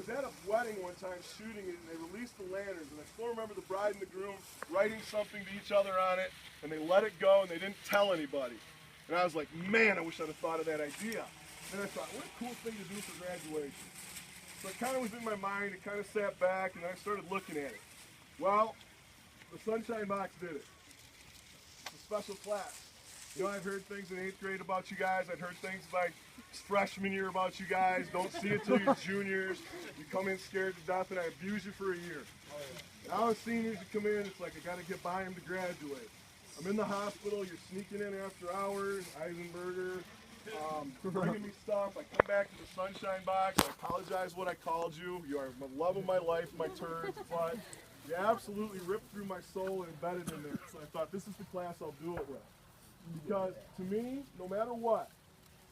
was at a wedding one time shooting it, and they released the lanterns, and I still remember the bride and the groom writing something to each other on it, and they let it go, and they didn't tell anybody. And I was like, man, I wish I'd have thought of that idea. And I thought, what a cool thing to do for graduation. So it kind of was in my mind, it kind of sat back, and I started looking at it. Well, the Sunshine Box did it. It's a special class. You know, I've heard things in 8th grade about you guys. I've heard things like freshman year about you guys. Don't see it till you're juniors. You come in scared to death, and I abuse you for a year. Now as seniors, you come in, it's like I got to get by them to graduate. I'm in the hospital. You're sneaking in after hours. Eisenberger. Bringing me stuff. I come back to the Sunshine Box. I apologize what I called you. You are the love of my life, my turds, but you absolutely ripped through my soul and embedded in there. So I thought, this is the class I'll do it with. Because to me, no matter what,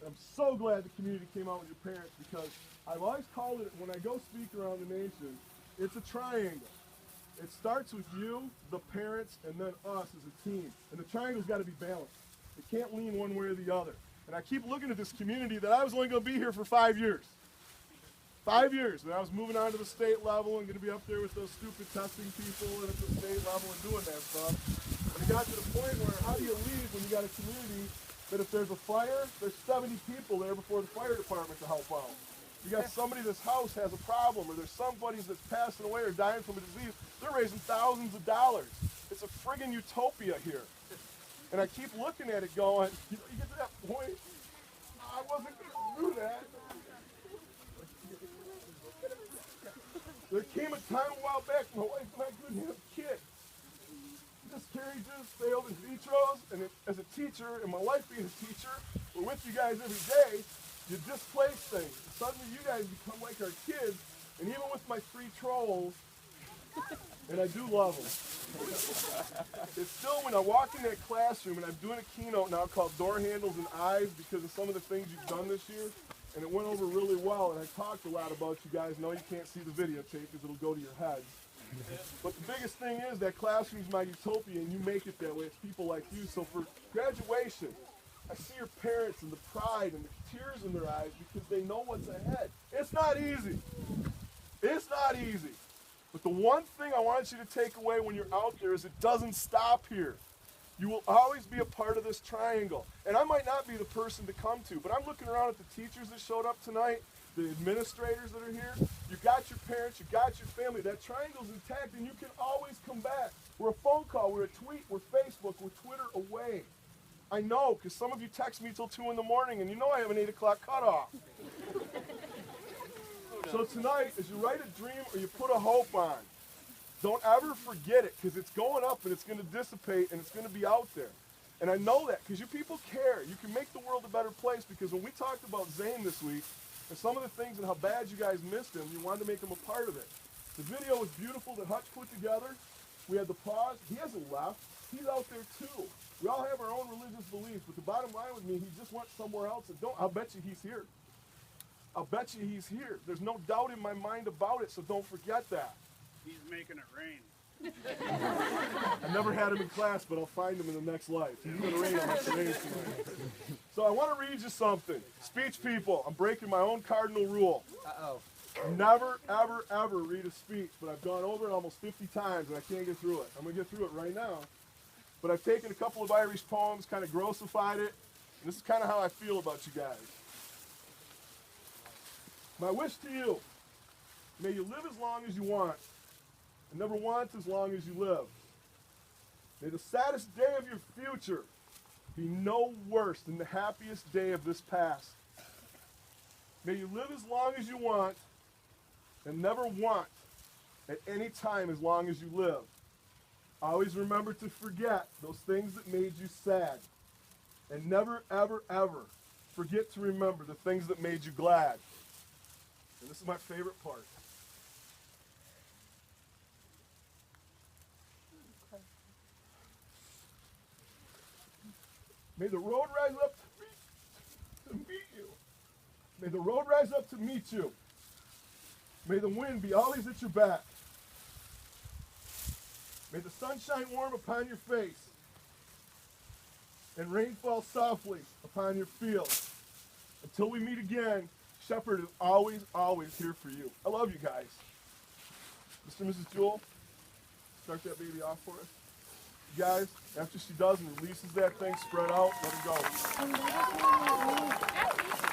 I'm so glad the community came out with your parents, because I've always called it, when I go speak around the nation, it's a triangle. It starts with you, the parents, and then us as a team. And the triangle's got to be balanced. It can't lean one way or the other. And I keep looking at this community that I was only going to be here for 5 years. 5 years. And I was moving on to the state level and going to be up there with those stupid testing people and at the state level and doing that stuff. And it got to the point where, how do you leave when you got a community that if there's a fire, there's 70 people there before the fire department to help out? You got somebody that's house has a problem, or there's somebody that's passing away or dying from a disease, they're raising thousands of dollars. It's a friggin' utopia here. And I keep looking at it going, you know, you get to that point, I wasn't going to do that. There came a time a while back, my wife and I couldn't have kids. Miscarriages, failed in vitros, and as a teacher, and my wife being a teacher, we're with you guys every day, you displace things. Suddenly you guys become like our kids, and even with my 3 trolls, and I do love them, it's still, when I walk in that classroom, and I'm doing a keynote now called Door Handles and Eyes, because of some of the things you've done this year, and it went over really well, and I talked a lot about you guys. No, you can't see the videotape because it'll go to your heads. But the biggest thing is that classroom's my utopia, and you make it that way. It's people like you. So for graduation, I see your parents and the pride and the tears in their eyes because they know what's ahead. It's not easy. It's not easy. But the one thing I want you to take away when you're out there is it doesn't stop here. You will always be a part of this triangle. And I might not be the person to come to, but I'm looking around at the teachers that showed up tonight, the administrators that are here. You got your parents, you got your family. That triangle's intact, and you can always come back. We're a phone call, we're a tweet, we're Facebook, we're Twitter away. I know, because some of you text me till 2 in the morning, and you know I have an 8 o'clock cutoff. So tonight, as you write a dream or you put a hope on, don't ever forget it, because it's going up and it's going to dissipate and it's going to be out there. And I know that because you people care. You can make the world a better place, because when we talked about Zane this week and some of the things and how bad you guys missed him, you wanted to make him a part of it. The video was beautiful that Hutch put together. We had the pause. He hasn't left. He's out there too. We all have our own religious beliefs, but the bottom line with me, he just went somewhere else. And I'll bet you he's here. I'll bet you he's here. There's no doubt in my mind about it, so don't forget that. He's making it rain. I never had him in class, but I'll find him in the next life. He's going to rain on my parades tonight. So I want to read you something. Speech people, I'm breaking my own cardinal rule. Uh-oh. Never, ever, ever read a speech, but I've gone over it almost 50 times, and I can't get through it. I'm going to get through it right now. But I've taken a couple of Irish poems, kind of grossified it, and this is kind of how I feel about you guys. My wish to you, may you live as long as you want, and never want as long as you live. May the saddest day of your future be no worse than the happiest day of this past. May you live as long as you want, and never want at any time as long as you live. Always remember to forget those things that made you sad. And never, ever, ever forget to remember the things that made you glad. And this is my favorite part. May the road rise up to meet you. May the road rise up to meet you. May the wind be always at your back. May the sun shine warm upon your face, and rain fall softly upon your fields. Until we meet again, Shepherd is always, always here for you. I love you guys. Mr. and Mrs. Jewel, start that baby off for us. You guys, after she does and releases that thing, spread out, let her go.